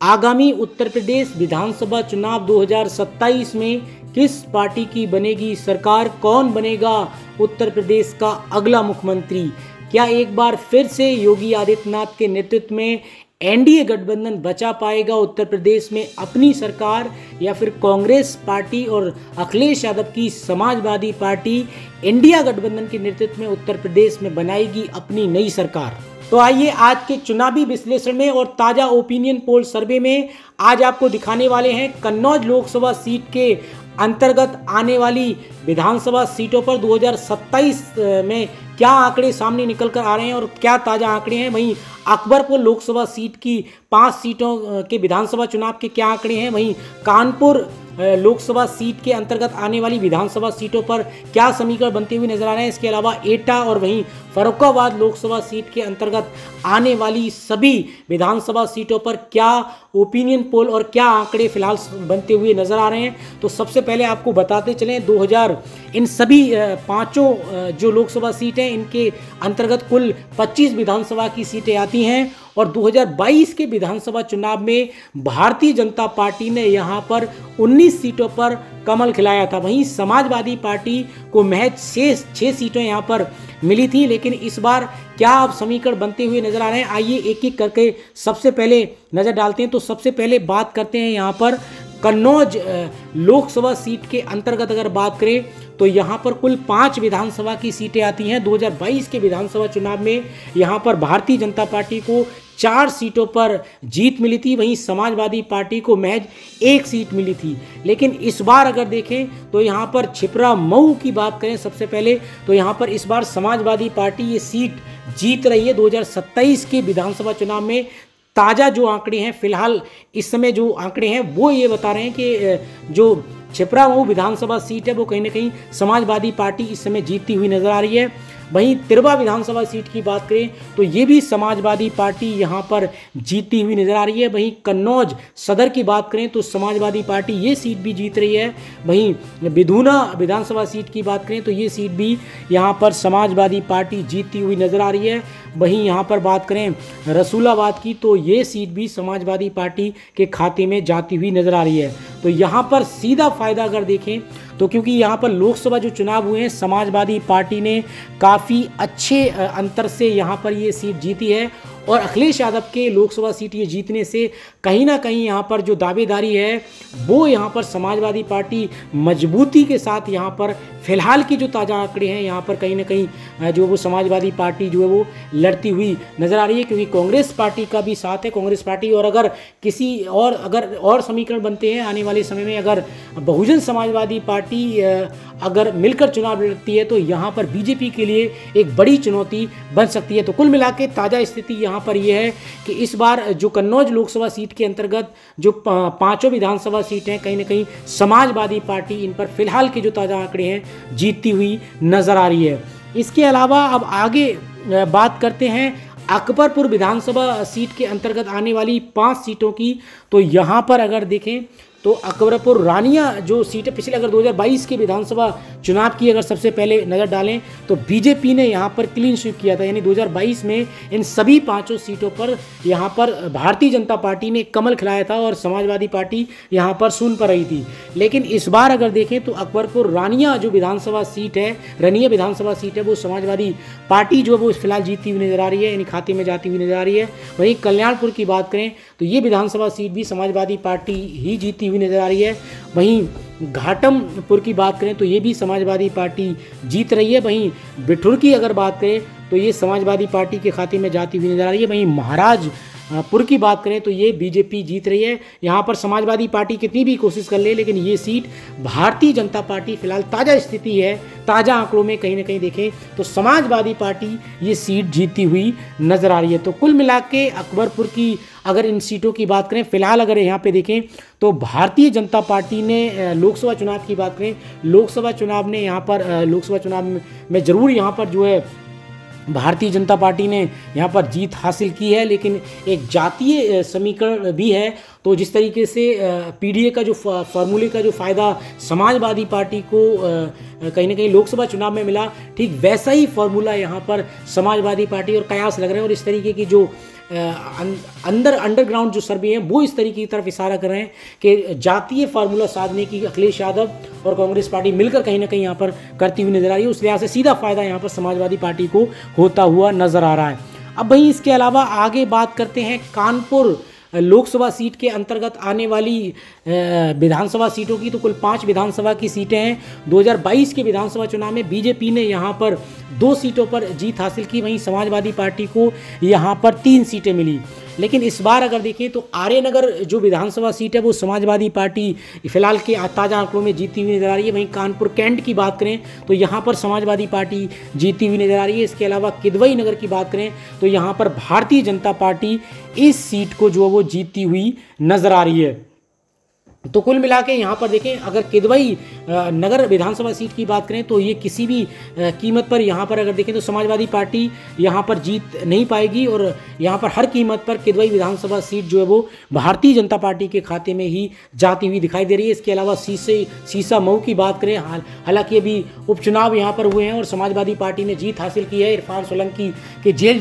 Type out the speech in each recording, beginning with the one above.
आगामी उत्तर प्रदेश विधानसभा चुनाव 2027 में किस पार्टी की बनेगी सरकार, कौन बनेगा उत्तर प्रदेश का अगला मुख्यमंत्री? क्या एक बार फिर से योगी आदित्यनाथ के नेतृत्व में एनडीए गठबंधन बचा पाएगा उत्तर प्रदेश में अपनी सरकार, या फिर कांग्रेस पार्टी और अखिलेश यादव की समाजवादी पार्टी इंडिया गठबंधन के नेतृत्व में उत्तर प्रदेश में बनाएगी अपनी नई सरकार? तो आइए आज के चुनावी विश्लेषण में और ताजा ओपिनियन पोल सर्वे में आज आपको दिखाने वाले हैं कन्नौज लोकसभा सीट के अंतर्गत आने वाली विधानसभा सीटों पर 2027 में क्या आंकड़े सामने निकल कर आ रहे हैं और क्या ताजा आंकड़े हैं। वहीं अकबरपुर लोकसभा सीट की 5 सीटों के विधानसभा चुनाव के क्या आंकड़े हैं। वहीं कानपुर लोकसभा सीट के अंतर्गत आने वाली विधानसभा सीटों पर क्या समीकरण बनते हुए नजर आ रहे हैं। इसके अलावा एटा और वहीं फर्रुखाबाद लोकसभा सीट के अंतर्गत आने वाली सभी विधानसभा सीटों पर क्या ओपिनियन पोल और क्या आंकड़े फिलहाल बनते हुए नजर आ रहे हैं। तो सबसे पहले आपको बताते चलें इन सभी पांचों जो लोकसभा सीट हैं इनके अंतर्गत कुल 25 विधानसभा की सीटें आती हैं और 2022 के विधानसभा चुनाव में भारतीय जनता पार्टी ने यहां पर 19 सीटों पर कमल खिलाया था। वहीं समाजवादी पार्टी को महज 6 सीटें यहां पर मिली थी, लेकिन इस बार क्या अब समीकरण बनते हुए नजर आ रहे हैं। आइए एक एक करके सबसे पहले नजर डालते हैं। तो सबसे पहले बात करते हैं यहां पर कन्नौज लोकसभा सीट के अंतर्गत अगर बात करें तो यहाँ पर कुल 5 विधानसभा की सीटें आती हैं। 2022 के विधानसभा चुनाव में यहाँ पर भारतीय जनता पार्टी को 4 सीटों पर जीत मिली थी, वहीं समाजवादी पार्टी को महज 1 सीट मिली थी। लेकिन इस बार अगर देखें तो यहाँ पर छिपरा मऊ की बात करें सबसे पहले तो यहाँ पर इस बार समाजवादी पार्टी ये सीट जीत रही है। 2027 के विधानसभा चुनाव में ताज़ा जो आंकड़े हैं फिलहाल इस समय जो आंकड़े हैं वो ये बता रहे हैं कि जो छिपरा मऊ विधानसभा सीट है वो कहीं ना कहीं समाजवादी पार्टी इस समय जीतती हुई नजर आ रही है। वहीं तिरवा विधानसभा सीट की बात करें तो ये भी समाजवादी पार्टी यहाँ पर जीतती हुई नजर आ रही है। वहीं कन्नौज सदर की बात करें तो समाजवादी पार्टी ये सीट भी जीत रही है। वहीं बिधूना विधानसभा सीट की बात करें तो ये सीट भी यहाँ पर समाजवादी पार्टी जीतती हुई नजर आ रही है। वहीं यहाँ पर बात करें रसूलाबाद की तो ये सीट भी समाजवादी पार्टी के खाते में जाती हुई नजर आ रही है। तो यहाँ पर सीधा फायदा अगर देखें तो क्योंकि यहाँ पर लोकसभा जो चुनाव हुए हैं समाजवादी पार्टी ने काफ़ी अच्छे अंतर से यहाँ पर ये सीट जीती है और अखिलेश यादव के लोकसभा सीट ये जीतने से कहीं ना कहीं यहाँ पर जो दावेदारी है वो यहाँ पर समाजवादी पार्टी मजबूती के साथ यहाँ पर फिलहाल की जो ताज़ा आंकड़े हैं यहाँ पर कहीं ना कहीं जो वो समाजवादी पार्टी जो है वो लड़ती हुई नज़र आ रही है, क्योंकि कांग्रेस पार्टी का भी साथ है कांग्रेस पार्टी। और अगर किसी और समीकरण बनते हैं आने वाले समय में, अगर बहुजन समाजवादी पार्टी अगर मिलकर चुनाव लड़ती है तो यहाँ पर बीजेपी के लिए एक बड़ी चुनौती बन सकती है। तो कुल मिला के ताज़ा स्थिति यहाँ पर यह है कि इस बार जो कन्नौज लोकसभा सीट के अंतर्गत जो 5 विधानसभा सीट हैं कहीं ना कहीं समाजवादी पार्टी इन पर फिलहाल के जो ताज़ा आंकड़े हैं जीतती हुई नजर आ रही है। इसके अलावा अब आगे बात करते हैं अकबरपुर विधानसभा सीट के अंतर्गत आने वाली 5 सीटों की। तो यहाँ पर अगर देखें तो अकबरपुर रानिया जो सीट है पिछले अगर 2022 के विधानसभा चुनाव की अगर सबसे पहले नज़र डालें तो बीजेपी ने यहाँ पर क्लीन स्वीप किया था, यानी 2022 में इन सभी 5 सीटों पर यहाँ पर भारतीय जनता पार्टी ने कमल खिलाया था और समाजवादी पार्टी यहाँ पर शून्य पर रही थी। लेकिन इस बार अगर देखें तो अकबरपुर रानिया जो विधानसभा सीट है रानिया विधानसभा सीट है वो समाजवादी पार्टी जो है वो फिलहाल जीतती हुई नजर आ रही है, यानी खाते में जाती हुई नजर आ रही है। वहीं कल्याणपुर की बात करें तो ये विधानसभा सीट भी समाजवादी पार्टी ही जीतती हुई नजर आ रही है। वहीं घाटमपुर की बात करें तो ये भी समाजवादी पार्टी जीत रही है। वहीं बिठूर की अगर बात करें तो ये समाजवादी पार्टी के खाते में जाती हुई नजर आ रही है। वहीं महाराजपुर की बात करें तो ये बीजेपी जीत रही है। यहाँ पर समाजवादी पार्टी कितनी भी कोशिश कर ले लेकिन ये सीट भारतीय जनता पार्टी फिलहाल ताज़ा स्थिति है, ताज़ा आंकड़ों में कहीं ना कहीं देखें तो समाजवादी पार्टी ये सीट जीतती हुई नजर आ रही है। तो कुल मिला के अकबरपुर की अगर इन सीटों की बात करें फिलहाल अगर यहाँ पे देखें तो भारतीय जनता पार्टी ने लोकसभा चुनाव की बात करें लोकसभा चुनाव ने यहाँ पर लोकसभा चुनाव में ज़रूर यहाँ पर जो है भारतीय जनता पार्टी ने यहाँ पर जीत हासिल की है, लेकिन एक जातीय समीकरण भी है तो जिस तरीके से पीडीए का जो फार्मूले का जो फ़ायदा समाजवादी पार्टी को कहीं ना कहीं लोकसभा चुनाव में मिला, ठीक वैसा ही फार्मूला यहाँ पर समाजवादी पार्टी और कयास लग रहे हैं। और इस तरीके की जो अंडरग्राउंड जो सर्वे हैं वो इस तरीके की तरफ इशारा कर रहे हैं कि जातीय फार्मूला साधने की अखिलेश यादव और कांग्रेस पार्टी मिलकर कहीं ना कहीं यहाँ पर करती हुई नजर आ रही है। उस लिहाज से सीधा फायदा यहाँ पर समाजवादी पार्टी को होता हुआ नजर आ रहा है। अब वहीं इसके अलावा आगे बात करते हैं कानपुर लोकसभा सीट के अंतर्गत आने वाली विधानसभा सीटों की। तो कुल 5 विधानसभा की सीटें हैं। 2022 के विधानसभा चुनाव में बीजेपी ने यहाँ पर 2 सीटों पर जीत हासिल की, वहीं समाजवादी पार्टी को यहाँ पर 3 सीटें मिली। लेकिन इस बार अगर देखें तो आर्यनगर जो विधानसभा सीट है वो समाजवादी पार्टी फिलहाल के ताज़ा आंकड़ों में जीती हुई नजर आ रही है। वहीं कानपुर कैंट की बात करें तो यहाँ पर समाजवादी पार्टी जीती हुई नजर आ रही है। इसके अलावा किदवई नगर की बात करें तो यहाँ पर भारतीय जनता पार्टी इस सीट को जो है वो जीती हुई नजर आ रही है। तो कुल मिला के यहाँ पर देखें, अगर किदवई नगर विधानसभा सीट की बात करें तो ये किसी भी कीमत पर यहाँ पर अगर देखें तो समाजवादी पार्टी यहाँ पर जीत नहीं पाएगी और यहाँ पर हर कीमत पर किदवई विधानसभा सीट जो है वो भारतीय जनता पार्टी के खाते में ही जाती हुई दिखाई दे रही है। इसके अलावा सीसा मऊ की बात करें, हालांकि अभी उपचुनाव यहाँ पर हुए हैं और समाजवादी पार्टी ने जीत हासिल की है। इरफान सोलंकी के जेल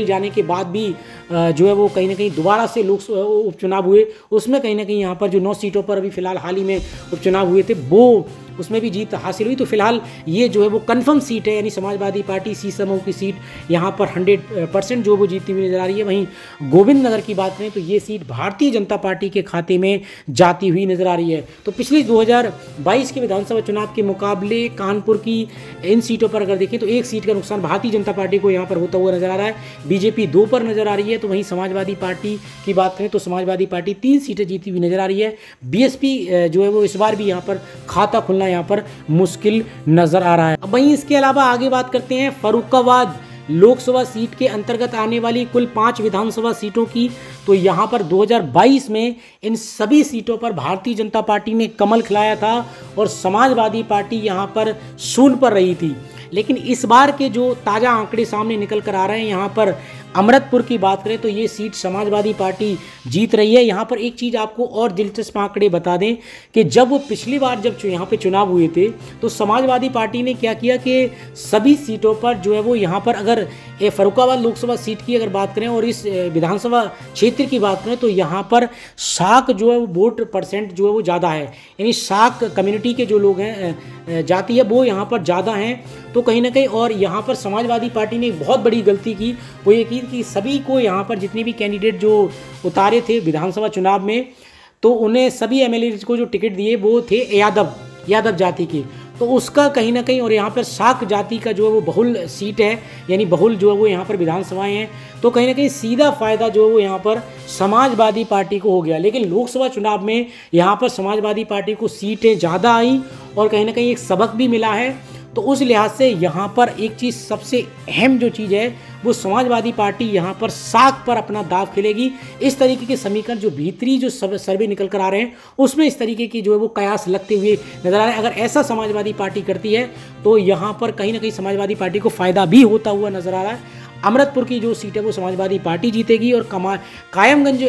जाने के बाद भी जो है वो कहीं ना कहीं दोबारा से लोकसभा उपचुनाव हुए, उसमें कहीं ना कहीं यहाँ पर जो 9 सीटों पर अभी फिलहाल हाल ही में उपचुनाव हुए थे वो उसमें भी जीत हासिल हुई। तो फिलहाल ये जो है वो कंफर्म सीट है, यानी समाजवादी पार्टी सीसा मऊ की सीट यहाँ पर 100% जो वो जीती हुई नजर आ रही है। वहीं गोविंद नगर की बात करें तो ये सीट भारतीय जनता पार्टी के खाते में जाती हुई नजर आ रही है। तो पिछले 2022 के विधानसभा चुनाव के मुकाबले कानपुर की इन सीटों पर अगर देखें तो 1 सीट का नुकसान भारतीय जनता पार्टी को यहाँ पर होता हुआ नजर आ रहा है। बीजेपी 2 पर नजर आ रही है। तो वहीं समाजवादी पार्टी की बात करें तो समाजवादी पार्टी 3 सीटें जीती हुई नजर आ रही है। बीएसपी जो है वो इस बार भी यहाँ पर खाता खुलना यहाँ पर मुश्किल नजर आ रहा है। वहीं इसके अलावा आगे बात करते हैं फर्रुखाबाद लोकसभा सीट के अंतर्गत आने वाली कुल 5 विधानसभा सीटों की। तो यहाँ पर 2022 में इन सभी सीटों पर भारतीय जनता पार्टी ने कमल खिलाया था और समाजवादी पार्टी यहाँ पर शून्य पर रही थी। लेकिन इस बार के जो ताज़ा आंकड़े सामने निकल कर आ रहे हैं, यहाँ पर अमृतपुर की बात करें तो ये सीट समाजवादी पार्टी जीत रही है। यहाँ पर एक चीज़ आपको और दिलचस्प आंकड़े बता दें कि जब पिछली बार जब यहाँ पे चुनाव हुए थे तो समाजवादी पार्टी ने क्या किया कि सभी सीटों पर जो है वो यहाँ पर अगर फर्रुखाबाद लोकसभा सीट की अगर बात करें और इस विधानसभा क्षेत्र की बात करें तो यहाँ पर शाक जो है वो वोट परसेंट जो है वो ज़्यादा है, यानी शाक कम्युनिटी के जो लोग हैं जाति है वो यहाँ पर ज़्यादा हैं। तो कहीं ना कहीं और यहाँ पर समाजवादी पार्टी ने एक बहुत बड़ी गलती की, वो ये की कि सभी को यहाँ पर जितने भी कैंडिडेट जो उतारे थे विधानसभा चुनाव में तो उन्हें सभी एमएलए को जो टिकट दिए वो थे यादव जाति के। तो उसका कहीं ना कहीं और यहाँ पर शाक जाति का जो है वो बहुल सीट है, यानी बहुल जो है वो यहाँ पर विधानसभाएं हैं। तो कहीं ना कहीं सीधा फायदा जो है वो यहाँ पर समाजवादी पार्टी को हो गया। लेकिन लोकसभा चुनाव में यहाँ पर समाजवादी पार्टी को सीटें ज़्यादा आई और कहीं ना कहीं एक सबक भी मिला है। तो उस लिहाज से यहाँ पर एक चीज़ सबसे अहम जो चीज़ है वो समाजवादी पार्टी यहाँ पर साख पर अपना दाव खेलेगी। इस तरीके के समीकरण जो भीतरी जो सर्वे निकल कर आ रहे हैं उसमें इस तरीके की जो है वो कयास लगते हुए नजर आ रहे हैं। अगर ऐसा समाजवादी पार्टी करती है तो यहाँ पर कहीं ना कहीं समाजवादी पार्टी को फ़ायदा भी होता हुआ नजर आ रहा है। अमृतपुर की जो सीट है वो समाजवादी पार्टी जीतेगी और कायमगंज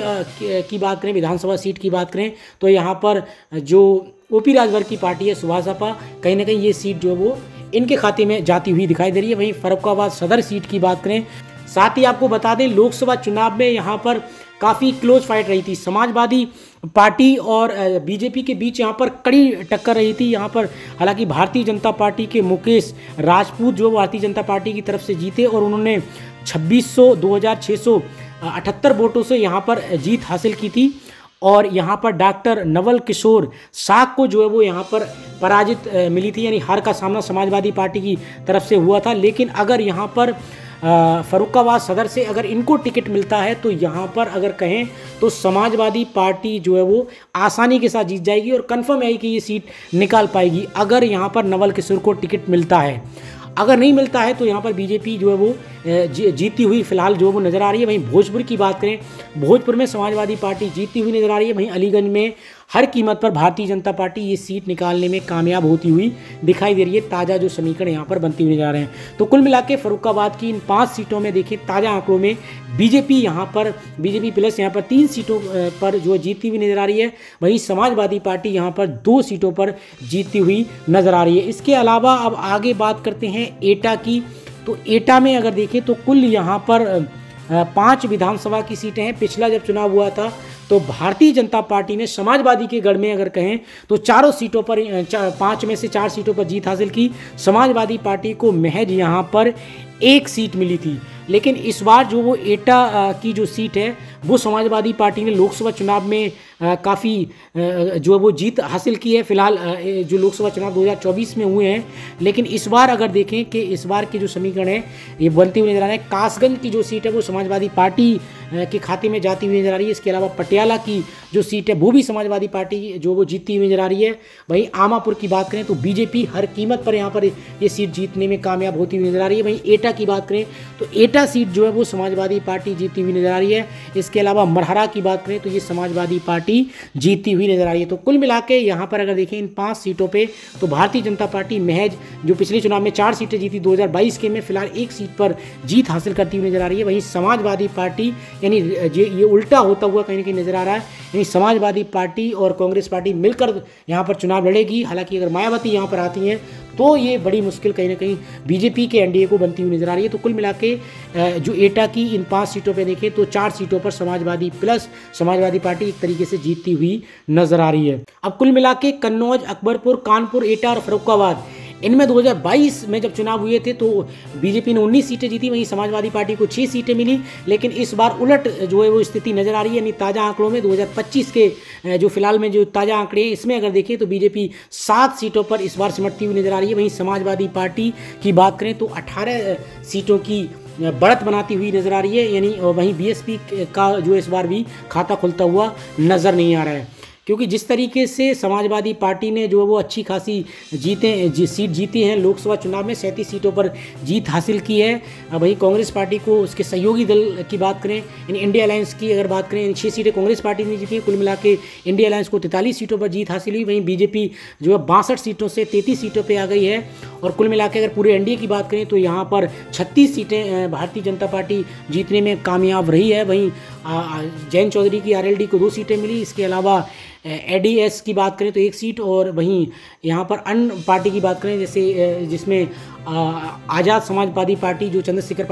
की बात करें, विधानसभा सीट की बात करें तो यहाँ पर जो ओपी राजभर की पार्टी है सुभाष सपा, कहीं ना कहीं ये सीट जो है वो इनके खाते में जाती हुई दिखाई दे रही है। वहीं फर्रुखाबाद सदर सीट की बात करें, साथ ही आपको बता दें लोकसभा चुनाव में यहाँ पर काफ़ी क्लोज फाइट रही थी। समाजवादी पार्टी और बीजेपी के बीच यहाँ पर कड़ी टक्कर रही थी। यहाँ पर हालांकि भारतीय जनता पार्टी के मुकेश राजपूत जो भारतीय जनता पार्टी की तरफ से जीते और उन्होंने 2678 वोटों से यहाँ पर जीत हासिल की थी। और यहाँ पर डॉक्टर नवल किशोर साख को जो है वो यहाँ पर पराजित मिली थी, यानी हार का सामना समाजवादी पार्टी की तरफ से हुआ था। लेकिन अगर यहाँ पर फर्रुखाबाद सदर से अगर इनको टिकट मिलता है तो यहाँ पर अगर कहें तो समाजवादी पार्टी जो है वो आसानी के साथ जीत जाएगी और कंफर्म है कि ये सीट निकाल पाएगी अगर यहाँ पर नवल किशोर को टिकट मिलता है। अगर नहीं मिलता है तो यहाँ पर बीजेपी जो है वो जीती हुई फिलहाल जो वो नज़र आ रही है। वहीं भोजपुर की बात करें, भोजपुर में समाजवादी पार्टी जीती हुई नज़र आ रही है। वहीं अलीगंज में हर कीमत पर भारतीय जनता पार्टी ये सीट निकालने में कामयाब होती हुई दिखाई दे रही है। ताज़ा जो समीकरण यहाँ पर बनती हुई नजर आ रहे हैं। तो कुल मिला के फर्रुखाबाद की इन 5 सीटों में देखिए ताज़ा आंकड़ों में बीजेपी यहाँ पर, बीजेपी प्लस यहाँ पर 3 सीटों पर जो जीती हुई नजर आ रही है। वहीं समाजवादी पार्टी यहाँ पर 2 सीटों पर जीती हुई नजर आ रही है। इसके अलावा अब आगे बात करते हैं एटा की। तो एटा में अगर देखें तो कुल यहाँ पर 5 विधानसभा की सीटें हैं। पिछला जब चुनाव हुआ था तो भारतीय जनता पार्टी ने समाजवादी के गढ़ में अगर कहें तो 4 सीटों पर 5 में से 4 सीटों पर जीत हासिल की। समाजवादी पार्टी को महज यहाँ पर 1 सीट मिली थी। लेकिन इस बार जो वो एटा की जो सीट है वो समाजवादी पार्टी ने लोकसभा चुनाव में काफ़ी जो वो जीत हासिल की है। फिलहाल जो लोकसभा चुनाव 2024 में हुए हैं, लेकिन इस बार अगर देखें कि इस बार के जो समीकरण है ये बनते हुए नजर आ रहे हैं। कासगंज की जो सीट है वो समाजवादी पार्टी के खाते में जाती हुई नजर आ रही है। इसके अलावा पटियाला की जो सीट है वो भी समाजवादी पार्टी जो वो जीतती हुई नजर आ रही है। वहीं आमापुर की बात करें तो बीजेपी हर कीमत पर यहाँ पर ये सीट जीतने में कामयाब होती हुई नजर आ रही है। वहीं एटा की बात करें तो एटा सीट जो है वो समाजवादी पार्टी जीतती हुई नजर आ रही है। इसके अलावा मरहरा की बात करें तो ये समाजवादी पार्टी जीतती हुई नजर आ रही है। तो कुल मिला के यहाँ पर अगर देखें इन 5 सीटों पे तो भारतीय जनता पार्टी महज जो पिछले चुनाव में 4 सीटें जीती 2022 के में, फिलहाल 1 सीट पर जीत हासिल करती हुई नजर आ रही है। वहीं समाजवादी पार्टी यानी ये उल्टा होता हुआ कहीं ना कहीं नजर आ रहा है, यानी समाजवादी पार्टी और कांग्रेस पार्टी मिलकर यहाँ पर चुनाव लड़ेगी। हालांकि अगर मायावती यहाँ पर आती हैं तो ये बड़ी मुश्किल कहीं ना कहीं बीजेपी के एनडीए को बनती हुई नजर आ रही है। तो कुल मिला के जो एटा की इन 5 सीटों पे देखें तो 4 सीटों पर समाजवादी प्लस समाजवादी पार्टी एक तरीके से जीतती हुई नजर आ रही है। अब कुल मिला के कन्नौज, अकबरपुर, कानपुर, एटा और फर्रुखाबाद इनमें 2022 में जब चुनाव हुए थे तो बीजेपी ने 19 सीटें जीती, वहीं समाजवादी पार्टी को 6 सीटें मिली। लेकिन इस बार उलट जो है वो स्थिति नजर आ रही है। यानी ताज़ा आंकड़ों में 2025 के जो फिलहाल में जो ताज़ा आंकड़े हैं इसमें अगर देखें तो बीजेपी 7 सीटों पर इस बार सिमटती हुई नजर आ रही है। वहीं समाजवादी पार्टी की बात करें तो 18 सीटों की बढ़त बनाती हुई नजर आ रही है। यानी वहीं बीएसपी का जो इस बार भी खाता खुलता हुआ नजर नहीं आ रहा है, क्योंकि जिस तरीके से समाजवादी पार्टी ने जो वो अच्छी खासी सीट जीती हैं लोकसभा चुनाव में, 37 सीटों पर जीत हासिल की है। वहीं कांग्रेस पार्टी को उसके सहयोगी दल की बात करें, इन इंडिया अलायंस की अगर बात करें, 6 सीटें कांग्रेस पार्टी ने जीती हैं। कुल मिला के इंडिया अलायंस को 43 सीटों पर जीत हासिल हुई। वहीं बीजेपी जो है 62 सीटों से 33 सीटों पर आ गई है। और कुल मिला के अगर पूरे एनडीए की बात करें तो यहाँ पर 36 सीटें भारतीय जनता पार्टी जीतने में कामयाब रही है। वहीं जयंत चौधरी की आरएलडी को 2 सीटें मिली। इसके अलावा एडीएस की बात करें तो 1 सीट, और वहीं यहाँ पर अन्य पार्टी की बात करें जैसे जिसमें आज़ाद समाजवादी पार्टी जो चंद्रशेखर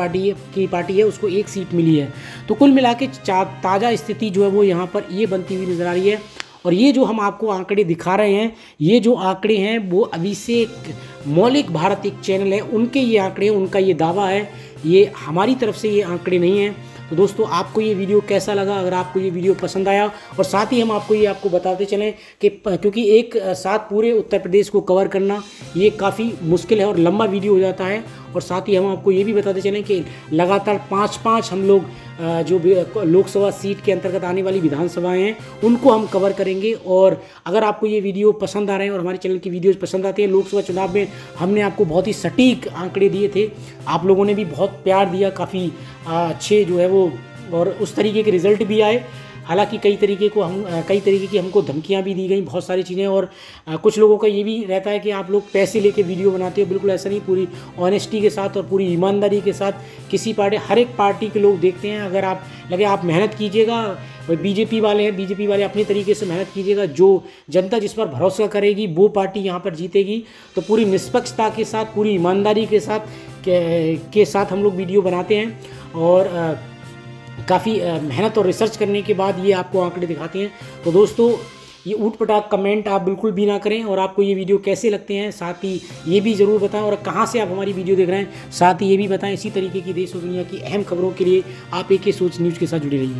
की पार्टी है उसको 1 सीट मिली है। तो कुल मिला के ताज़ा स्थिति जो है वो यहाँ पर ये बनती हुई नज़र आ रही है। और ये जो हम आपको आंकड़े दिखा रहे हैं, ये जो आंकड़े हैं वो अभी से मौलिक भारत एक चैनल है उनके ये आंकड़े, उनका ये दावा है, ये हमारी तरफ से ये आंकड़े नहीं हैं। तो दोस्तों आपको ये वीडियो कैसा लगा? अगर आपको ये वीडियो पसंद आया, और साथ ही हम आपको बताते चलें कि क्योंकि एक साथ पूरे उत्तर प्रदेश को कवर करना ये काफ़ी मुश्किल है और लंबा वीडियो हो जाता है। और साथ ही हम आपको ये भी बताते चलें कि लगातार 5-5 हम लोग जो लोकसभा सीट के अंतर्गत आने वाली विधानसभाएं हैं उनको हम कवर करेंगे। और अगर आपको ये वीडियो पसंद आ रहे हैं और हमारे चैनल की वीडियोज़ पसंद आती हैं, लोकसभा चुनाव में हमने आपको बहुत ही सटीक आंकड़े दिए थे, आप लोगों ने भी बहुत प्यार दिया, काफ़ी अच्छे जो है वो और उस तरीके के रिजल्ट भी आए। हालांकि कई तरीके की हमको धमकियां भी दी गई, बहुत सारी चीज़ें। और कुछ लोगों का ये भी रहता है कि आप लोग पैसे लेके वीडियो बनाते हो, बिल्कुल ऐसा नहीं, पूरी ऑनेस्टी के साथ और पूरी ईमानदारी के साथ किसी हर एक पार्टी के लोग देखते हैं। अगर आप आप मेहनत कीजिएगा, बीजेपी वाले हैं, बीजेपी वाले अपनी तरीके से मेहनत कीजिएगा, जो जनता जिस पर भरोसा करेगी वो पार्टी यहाँ पर जीतेगी। तो पूरी निष्पक्षता के साथ, पूरी ईमानदारी के साथ हम लोग वीडियो बनाते हैं और काफ़ी मेहनत और रिसर्च करने के बाद ये आपको आंकड़े दिखाते हैं। तो दोस्तों ये ऊट-पटांग कमेंट आप बिल्कुल भी ना करें, और आपको ये वीडियो कैसे लगते हैं साथ ही ये भी ज़रूर बताएं, और कहाँ से आप हमारी वीडियो देख रहे हैं साथ ही ये भी बताएं। इसी तरीके की देश और दुनिया की अहम खबरों के लिए आप AK सोच न्यूज़ के साथ जुड़े रहिए।